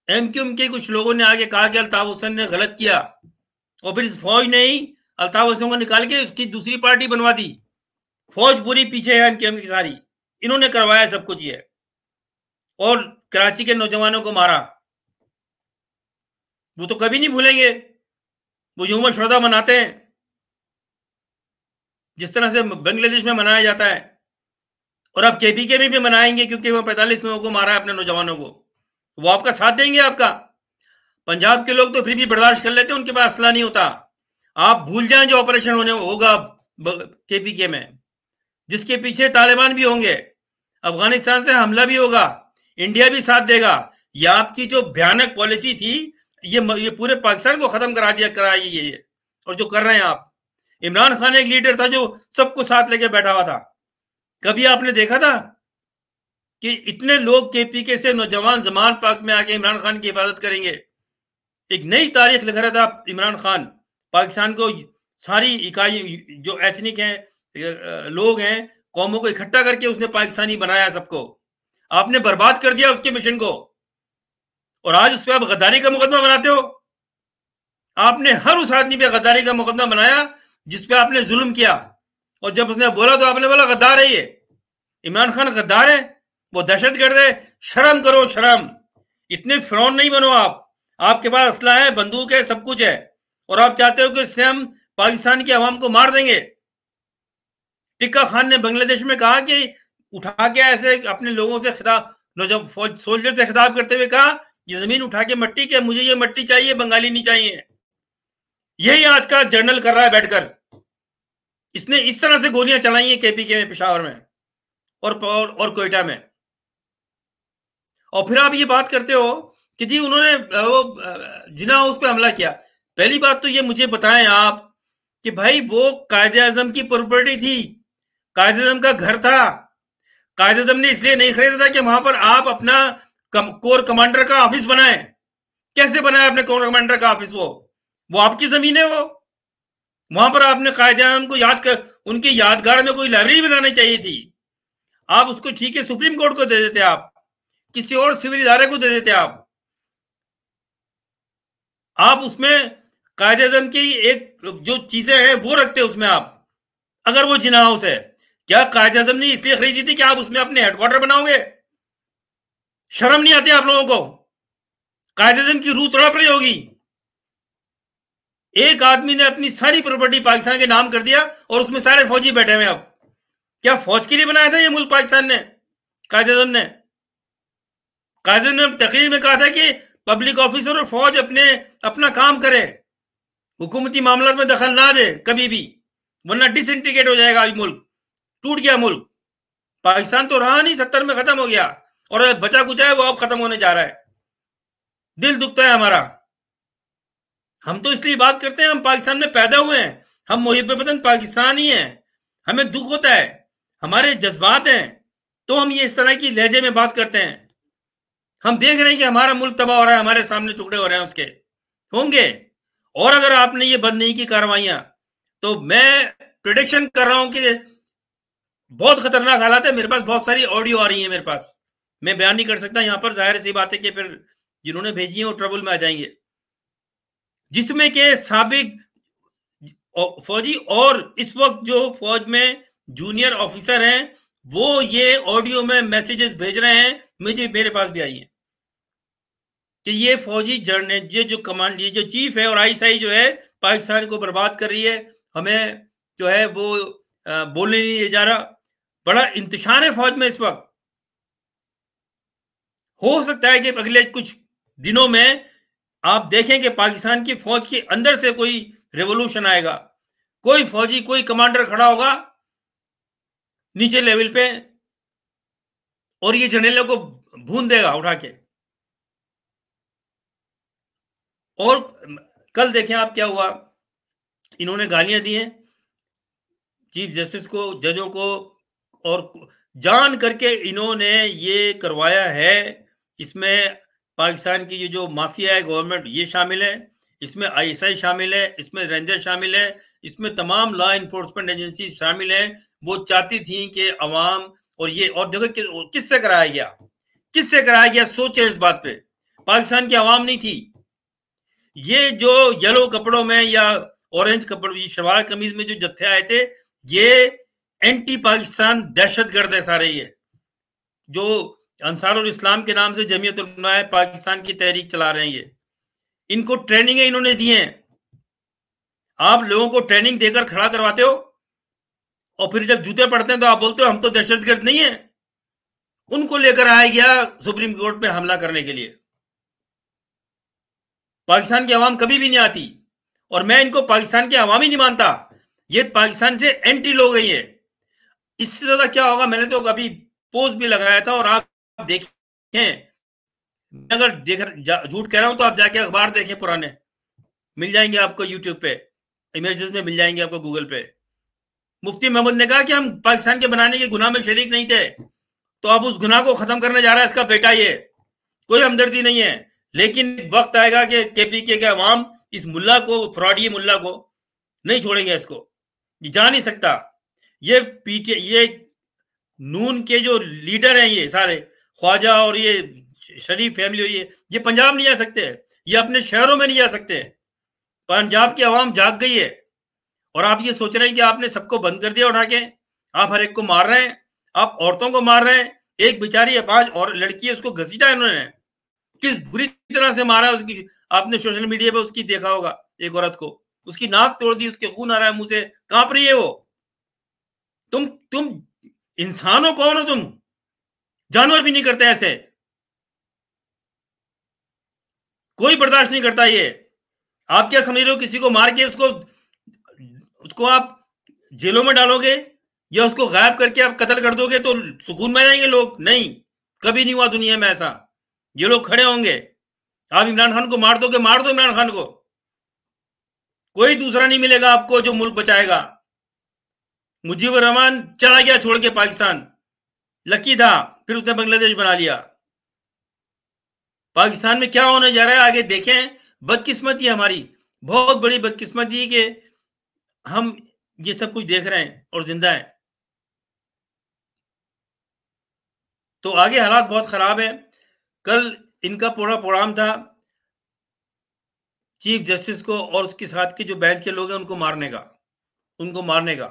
एमक्यूएम के कुछ लोगों ने आगे कहा कि अल्ताफ हुसैन ने गलत किया, और फिर इस फौज ने ही अल्ताफ हुसैन को निकाल के उसकी दूसरी पार्टी बनवा दी। फौज पूरी पीछे है एमक्यूएम की सारी, इन्होंने करवाया सब कुछ ये, और कराची के नौजवानों को मारा। वो तो कभी नहीं भूलेंगे, वो यौम शुहदा मनाते हैं जिस तरह से बांग्लादेश में मनाया जाता है, और अब केपीके में भी मनाएंगे, क्योंकि वो 45 लोगों को मारा है अपने नौजवानों को। वो आपका साथ देंगे आपका। पंजाब के लोग तो फिर भी बर्दाश्त कर लेते हैं, उनके पास असला नहीं होता। आप भूल जाएं जो ऑपरेशन होने होगा केपीके में, जिसके पीछे तालिबान भी होंगे, अफगानिस्तान से हमला भी होगा, इंडिया भी साथ देगा। ये आपकी जो भयानक पॉलिसी थी, ये पूरे पाकिस्तान को खत्म करा दिया कराई ये, और जो कर रहे हैं आप। इमरान खान एक लीडर था जो सबको साथ लेके बैठा हुआ था। कभी आपने देखा था कि इतने लोग केपीके से नौजवान जमान पाक में आके इमरान खान की हिफाजत करेंगे? एक नई तारीख लिख रहा था इमरान खान, पाकिस्तान को सारी इकाई जो एथनिक हैं लोग हैं, कौमों को इकट्ठा करके उसने पाकिस्तानी बनाया सबको। आपने बर्बाद कर दिया उसके मिशन को, और आज उस पर आप गद्दारी का मुकदमा बनाते हो। आपने हर उस आदमी पे गद्दारी का मुकदमा बनाया जिसपे आपने जुल्म किया, और जब उसने बोला तो आपने बोला गद्दार है ये, इमरान खान गद्दार है, वो दहशतगर्द है। शर्म करो, शर्म। इतने फिरौन नहीं बनो आप। आपके पास असला है, बंदूक है, सब कुछ है, और आप चाहते हो कि इससे हम पाकिस्तान की आवाम को मार देंगे। टिक्का खान ने बांग्लादेश में कहा कि उठा के ऐसे अपने लोगों से खिताब, जब फौज सोल्जर से खिताब करते हुए कहा, ये जमीन उठा के मट्टी के, मुझे ये मट्टी चाहिए, बंगाली नहीं चाहिए। यही आज का जर्नल कर रहा है बैठकर। इसने इस तरह से गोलियां चलाई हैं केपीके में, पेशावर में और कोयटा में। और फिर आप ये बात करते हो कि जी उन्होंने वो जिना हाउस पे हमला किया। पहली बात तो ये मुझे बताएं आप कि भाई वो कायदे आजम की प्रॉपर्टी थी, कायदे आजम का घर था। कायदे आजम ने इसलिए नहीं खरीदा था कि वहां पर आप अपना कोर कमांडर का ऑफिस बनाए। कैसे बनाया आपने कोर कमांडर का ऑफिस? वो आपकी जमीन है। वो वहां पर आपने कायदे आजम को याद कर, उनकी यादगार में कोई लाइब्रेरी बनानी चाहिए थी। आप उसको ठीक है सुप्रीम कोर्ट को दे देते, आप किसी और सिविल इदारे को दे देते। आप उसमें कायदे आजम की एक जो चीजें हैं वो रखते उसमें आप। अगर वो जिना हाउस है, क्या कायदे आजम ने इसलिए खरीदी थी कि आप उसमें अपने हेडक्वार्टर बनाओगे? शर्म नहीं आती आप लोगों को? कायदे आजम की रूह तड़प रही होगी। एक आदमी ने अपनी सारी प्रॉपर्टी पाकिस्तान के नाम कर दिया, और उसमें सारे फौजी बैठे हुए। अब क्या फौज के लिए बनाया था ये मुल्क पाकिस्तान ने? कायदे आजम ने, कायदे आजम ने तकरीर में कहा था कि पब्लिक ऑफिसर और फौज अपना काम करे, हुकूमती मामला में दखल ना दे कभी भी, वरना डिसइंटीग्रेट हो जाएगा मुल्क, टूट गया मुल्क। पाकिस्तान तो रहा नहीं, 70 में खत्म हो गया, और बचा कुचा है वो अब खत्म होने जा रहा है। दिल दुखता है हमारा। हम तो इसलिए बात करते हैं, हम पाकिस्तान में पैदा हुए हैं, हम मुहिब वतन पाकिस्तानी हैं, हमें दुख होता है, हमारे जज्बात हैं, तो हम ये इस तरह की लहजे में बात करते हैं। हम देख रहे हैं कि हमारा मुल्क तबाह हो रहा है, हमारे सामने टुकड़े हो रहे हैं उसके, होंगे। और अगर आपने ये बंद नहीं की कार्रवाइयां, तो मैं प्रिडिक्शन कर रहा हूं कि बहुत खतरनाक हालात है। मेरे पास बहुत सारी ऑडियो आ रही है मेरे पास, मैं बयान नहीं कर सकता यहां पर, जाहिर सी बात है कि फिर जिन्होंने भेजी है वो ट्रबल में आ जाएंगे। जिसमें के साबिक फौजी और इस वक्त जो फौज में जूनियर ऑफिसर हैं, वो ये ऑडियो में मैसेजेस भेज रहे हैं, मुझे मेरे पास भी आई है कि ये फौजी जर्नल, ये जो कमांड, ये जो चीफ है और आईएसआई जो है, पाकिस्तान को बर्बाद कर रही है, हमें जो है वो बोलने नहीं जा रहा। बड़ा इंतशार है फौज में इस वक्त। हो सकता है कि अगले कुछ दिनों में आप देखें कि पाकिस्तान की फौज के अंदर से कोई रेवोल्यूशन आएगा, कोई फौजी, कोई कमांडर खड़ा होगा नीचे लेवल पे और ये जर्नैलों को भून देगा उठा के। और कल देखें आप क्या हुआ, इन्होंने गालियां दी हैं चीफ जस्टिस को, जजों को, और जान करके इन्होंने ये करवाया है। इसमें पाकिस्तान की ये जो माफिया है गवर्नमेंट, ये शामिल है, इसमें आईएसआई शामिल है, इसमें रेंजर शामिल है, इसमें तमाम लॉ इन्फोर्समेंट एजेंसी शामिल है। वो चाहती थी कि अवाम और ये, और देखो किससे कराया गया, किससे कराया गया, सोचे इस बात पे। पाकिस्तान की आवाम नहीं थी। ये जो येलो कपड़ों में या ऑरेंज कपड़ों, ये शलवार कमीज में जो जत्थे आए थे, ये एंटी पाकिस्तान दहशतगर्द है सारे। ये जो अंसारुल इस्लाम के नाम से जमीयत उलमा पाकिस्तान की तहरीक चला रहे हैं, ये इनको ट्रेनिंग इन्होंने दी है। आप लोगों को ट्रेनिंग देकर खड़ा करवाते हो और फिर जब जूते पड़ते हैं तो आप बोलते हो हम तो दहशतगर्द नहीं है। उनको लेकर आया गया सुप्रीम कोर्ट पे हमला करने के लिए। पाकिस्तान की आवाम कभी भी नहीं आती, और मैं इनको पाकिस्तान की आवाम ही नहीं मानता। ये पाकिस्तान से एंटी लोग हैं ये। इससे ज्यादा क्या होगा, मैंने तो अभी पोस्ट भी लगाया था, और आप देखें, अगर झूठ कह रहा हूं तो आप जाके अखबार देखें, पुराने मिल जाएंगे आपको यूट्यूब पे, इमेजेस में मिल जाएंगे आपको गूगल पे। मुफ्ती महमूद ने कहा कि हम पाकिस्तान के बनाने के गुनाह में शरीक नहीं थे, तो अब उस गुनाह को खत्म करने जा रहा है इसका बेटा। ये कोई हमदर्दी नहीं है, लेकिन वक्त आएगा कि केपीके के अवाम इस मुल्ला को, फ्रॉडी मुल्ला को नहीं छोड़ेंगे। इसको ये जा नहीं सकता। ये ये नून के जो लीडर हैं, ये सारे ख्वाजा और ये शरीफ फैमिली, ये पंजाब नहीं जा सकते, ये अपने शहरों में नहीं जा सकते। पंजाब की आवाम जाग गई है, और आप ये सोच रहे हैं कि आपने सबको बंद कर दिया उठा के, आप हर एक को मार रहे हैं, आप औरतों को मार रहे हैं। एक बेचारी अपाज और लड़की है, उसको घसीटा इन्होंने, किस बुरी तरह से मारा उसकी। आपने सोशल मीडिया पे उसकी देखा होगा, एक औरत को उसकी नाक तोड़ दी, उसके खून आ रहा है मुंह से, कांप रही है वो। तुम इंसान हो? कौन हो तुम? जानवर भी नहीं करते ऐसे, कोई बर्दाश्त नहीं करता ये। आप क्या समझ रहे हो, किसी को मार के उसको आप जेलों में डालोगे या उसको गायब करके आप कत्ल कर दोगे तो सुकून में जाएंगे लोग? नहीं, कभी नहीं हुआ दुनिया में ऐसा। ये लोग खड़े होंगे। आप इमरान खान को मार दोगे, मार दो इमरान खान को, कोई दूसरा नहीं मिलेगा आपको जो मुल्क बचाएगा। मुजीबुर रहमान चला गया छोड़ के पाकिस्तान, लकी था, फिर उसने बांग्लादेश बना लिया। पाकिस्तान में क्या होने जा रहा है आगे देखें। बदकिस्मती हमारी, बहुत बड़ी बदकिस्मती कि हम ये सब कुछ देख रहे हैं और जिंदा हैं। तो आगे हालात बहुत खराब है। कल इनका पूरा प्रोग्राम था चीफ जस्टिस को और उसके साथ के जो बेंच के लोग हैं उनको मारने का।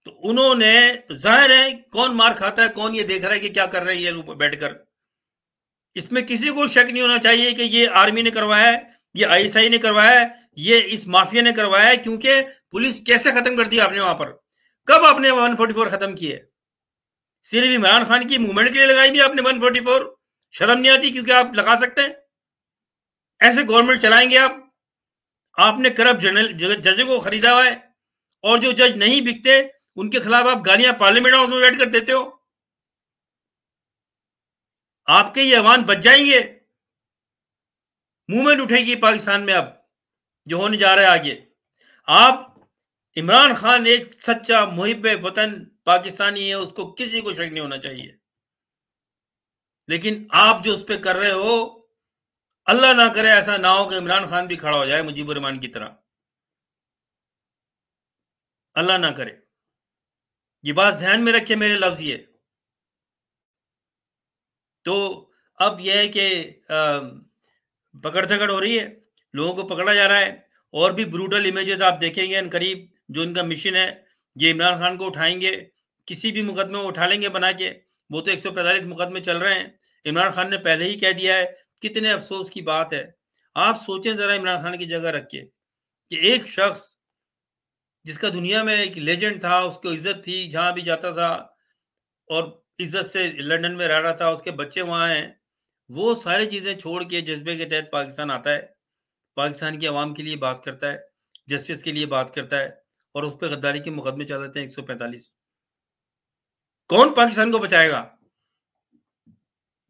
तो उन्होंने, जाहिर है कौन मार खाता है, कौन ये देख रहा है कि क्या कर रहे हैं ये लोग बैठकर। इसमें किसी को शक नहीं होना चाहिए कि ये आर्मी ने करवाया है, ये आईएसआई ने करवाया है, ये इस माफिया ने करवाया है। क्योंकि पुलिस कैसे खत्म कर दी आपने वहां पर? कब आपने 144 खत्म किए? सिर्फ इमरान खान की मूवमेंट के लिए लगाई थी आपने 144? शर्म नहीं आती? क्योंकि आप लगा सकते हैं, ऐसे गवर्नमेंट चलाएंगे आप? आपने करप्ट जजों को खरीदा हुआ है, और जो जज नहीं बिकते उनके खिलाफ आप गालियां पार्लियामेंट हाउस में बैठ कर देते हो। आपके ये अवान बच जाएंगे। मूवमेंट उठेगी पाकिस्तान में अब जो होने जा रहा है आगे। आप, इमरान खान एक सच्चा मुहिब वतन पाकिस्तानी है, उसको किसी को शक नहीं होना चाहिए। लेकिन आप जो उस पर कर रहे हो, अल्लाह ना करे ऐसा ना हो कि इमरान खान भी खड़ा हो जाए मुजीबुर रहमान की तरह, अल्लाह ना करे। ये बात ध्यान में रखे मेरे लफ्ज ये। तो अब यह है कि पकड़ धकड़ हो रही है, लोगों को पकड़ा जा रहा है, और भी ब्रूटल इमेजेस आप देखेंगे इन करीब। जो इनका मिशन है, ये इमरान खान को उठाएंगे, किसी भी मुकदमे में उठा लेंगे बना के। वो तो 145 मुकदमे चल रहे हैं, इमरान खान ने पहले ही कह दिया है। कितने अफसोस की बात है। आप सोचें जरा इमरान खान की जगह रख के कि एक शख्स जिसका दुनिया में एक लेजेंड था, उसको इज्जत थी, जहां भी जाता था और इज्जत से लंदन में रह रहा था, उसके बच्चे वहां हैं, वो सारी चीज़ें छोड़ के जज़्बे के तहत पाकिस्तान आता है, पाकिस्तान की आवाम के लिए बात करता है, जस्टिस के लिए बात करता है और उस पे गद्दारी के मुकदमे चलाते हैं 145। कौन पाकिस्तान को बचाएगा?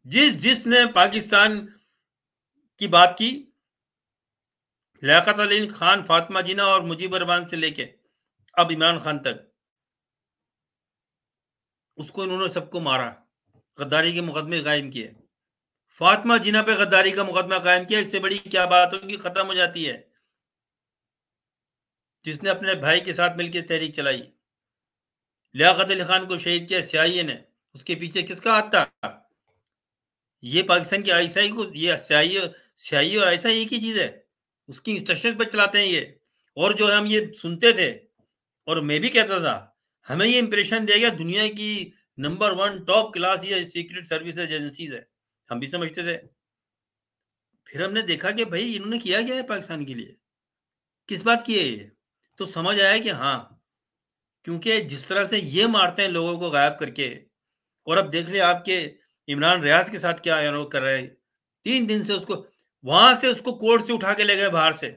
जिसने पाकिस्तान की बात की, लियाकत अली खान, फातिमा जिन्ना और मुजीबर रहमान से लेके अब इमरान खान तक, उसको इन्होंने सबको मारा, गद्दारी के मुकदमे कायम किए। फातिमा जिन्ना पे गद्दारी का मुकदमा कायम किया, इससे बड़ी क्या बात होगी, खत्म हो जाती है। जिसने अपने भाई के साथ मिलकर तहरीक चलाई, लियाकत अली खान को शहीद किया सीआईए ने, उसके पीछे किसका हाथ था? ये पाकिस्तान की आईएसआई को, ये सीआईए और आईएसआई एक ही चीज है, उसकी इंस्ट्रक्शंस पे चलाते हैं ये। और जो हम ये सुनते थे और मैं भी कहता था, हमें ये इंप्रेशन देगा दुनिया की नंबर 1 टॉप क्लास ये सीक्रेट सर्विसेज एजेंसीज है, हम भी समझते थे। फिर हमने देखा कि भाई इन्होंने किया क्या है पाकिस्तान के लिए, किस बात की है ये, तो समझ आया कि हाँ, क्योंकि जिस तरह से ये मारते हैं लोगों को गायब करके, और अब देख लिया आपके इमरान रियाज के साथ क्या कर रहे हैं। 3 दिन से उसको वहां से उसको कोर्ट से उठा के ले गए बाहर से,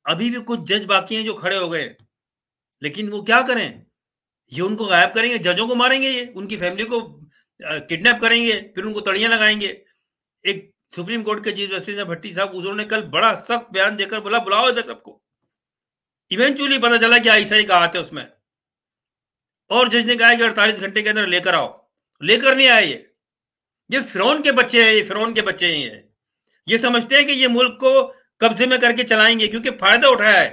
अभी भी कुछ जज बाकी हैं जो खड़े हो गए, लेकिन वो क्या करें, ये उनको गायब करेंगे, जजों को मारेंगे, ये उनकी फैमिली को किडनैप करेंगे, फिर उनको तड़ियां लगाएंगे। एक सुप्रीम कोर्ट के चीफ जस्टिस भट्टी साहब, उन्होंने कल बड़ा सख्त बयान देकर बोला बुलाओ इधर सबको। इवेंचुअली पता चला कि आईएसआई का हाथ है उसमें, और जज ने कहा कि 48 घंटे के अंदर लेकर आओ, लेकर नहीं आए ये फिरौन के बच्चे हैं, ये फिरौन के बच्चे हैं, ये समझते हैं कि ये मुल्क को कब्जे में करके चलाएंगे, क्योंकि फायदा उठाया है,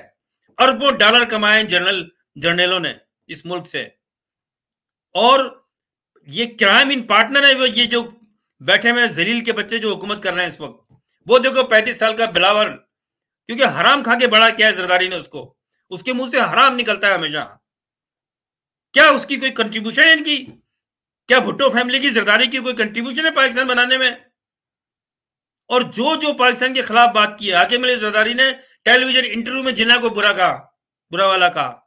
अरबों डॉलर कमाए जर्नलों ने इस मुल्क से। और ये क्राइम इन पार्टनर है, ये जो बैठे हुए जलील के बच्चे जो हुकूमत कर रहे हैं इस वक्त, वो देखो 35 साल का बिलावर, क्योंकि हराम खा के बड़ा किया है जरदारी ने उसको, उसके मुंह से हराम निकलता है हमेशा। क्या उसकी कोई कंट्रीब्यूशन है इनकी? क्या भुट्टो फैमिली की जरदारी की कोई कंट्रीब्यूशन है पाकिस्तान बनाने में? और जो पाकिस्तान के खिलाफ बात की है, हाकिम अली जरदारी ने टेलीविजन इंटरव्यू में जिन्ना को बुरा कहा, बुरा वाला कहा।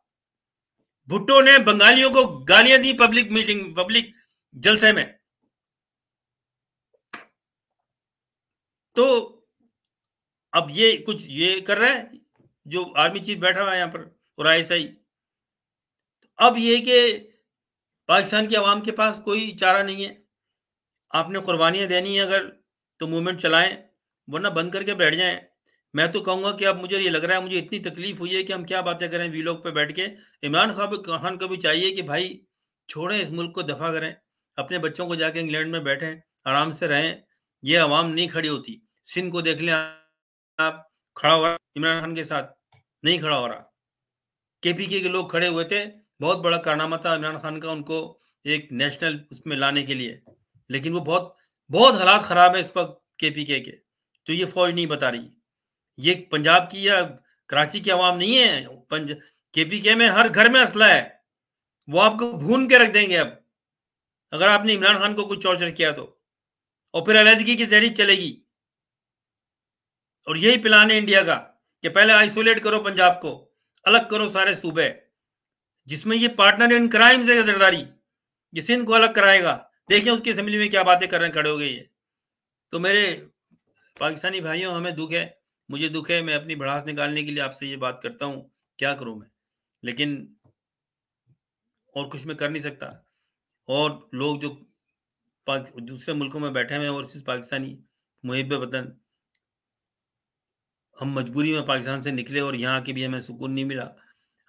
भुट्टो ने बंगालियों को गालियां दी पब्लिक मीटिंग, पब्लिक जलसे में। तो अब ये कुछ ये कर रहा है जो आर्मी चीफ बैठा हुआ है यहाँ पर, और आईएसआई। अब ये कि पाकिस्तान की आवाम के पास कोई चारा नहीं है, आपने कुर्बानियां देनी है अगर, तो मूवमेंट चलाएं, वरना बंद करके बैठ जाएं। मैं तो कहूंगा कि अब मुझे ये लग रहा है, मुझे इतनी तकलीफ हुई है कि हम क्या बातें करें वीलॉग पे बैठ के। इमरान खान को भी चाहिए कि भाई छोड़ें, इस मुल्क को दफा करें, अपने बच्चों को जाके इंग्लैंड में बैठें, आराम से रहें। ये आवाम नहीं खड़ी होती। सिंध को देख लें आप, खड़ा हुआ इमरान खान के साथ, नहीं खड़ा हो रहा। केपीके के लोग खड़े हुए थे, बहुत बड़ा कारनामा था इमरान खान का उनको एक नेशनल उसमें लाने के लिए, लेकिन वो बहुत बहुत हालात खराब है इस वक्त केपीके के, तो ये फौज नहीं बता रही। ये पंजाब की या कराची की आवाम नहीं है, केपीके में हर घर में असला है, वो आपको भून के रख देंगे अब अगर आपने इमरान खान को कुछ टॉर्चर किया तो, और फिर अलहदगी की तहरीक चलेगी। और यही प्लान है इंडिया का कि पहले आइसोलेट करो पंजाब को, अलग करो सारे सूबे, जिसमें ये पार्टनर इन क्राइम्स है जरदारी, ये सिंध को अलग कराएगा। देखिए उसकी असेंबली में क्या बातें कर रहे हैं, खड़े हो गए ये। तो मेरे पाकिस्तानी भाइयों, हमें दुख है, मुझे दुख है, मैं अपनी भड़ास निकालने के लिए आपसे ये बात करता हूँ, क्या करूँ मैं, लेकिन और कुछ मैं कर नहीं सकता। और लोग जो दूसरे मुल्कों में बैठे हुए हैं, ओवरसीज पाकिस्तानी मुहिब वतन, हम मजबूरी में पाकिस्तान से निकले और यहाँ के भी हमें सुकून नहीं मिला।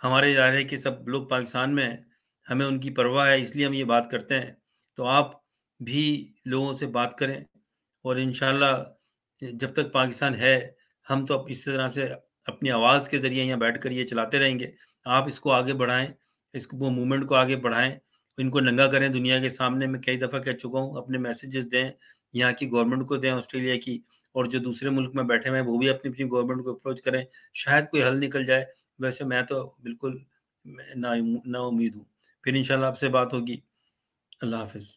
हमारे ज़ाहिर है कि सब लोग पाकिस्तान में हैं, हमें उनकी परवाह है, इसलिए हम ये बात करते हैं। तो आप भी लोगों से बात करें, और इंशाल्लाह जब तक पाकिस्तान है, हम तो अब इस तरह से अपनी आवाज़ के ज़रिए यहाँ बैठकर ये चलाते रहेंगे। आप इसको आगे बढ़ाएँ, इसको वो मूवमेंट को आगे बढ़ाएँ, इनको नंगा करें दुनिया के सामने। मैं कई दफ़ा कह चुका हूँ, अपने मैसेजेस दें, यहाँ की गवर्नमेंट को दें, ऑस्ट्रेलिया की, और जो दूसरे मुल्क में बैठे हुए हैं वो भी अपनी-अपनी गवर्नमेंट को अप्रोच करें, शायद कोई हल निकल जाए। वैसे मैं तो बिल्कुल नाउम्मीद हूँ। फिर इंशाल्लाह आपसे बात होगी। अल्लाह हाफ़िज़।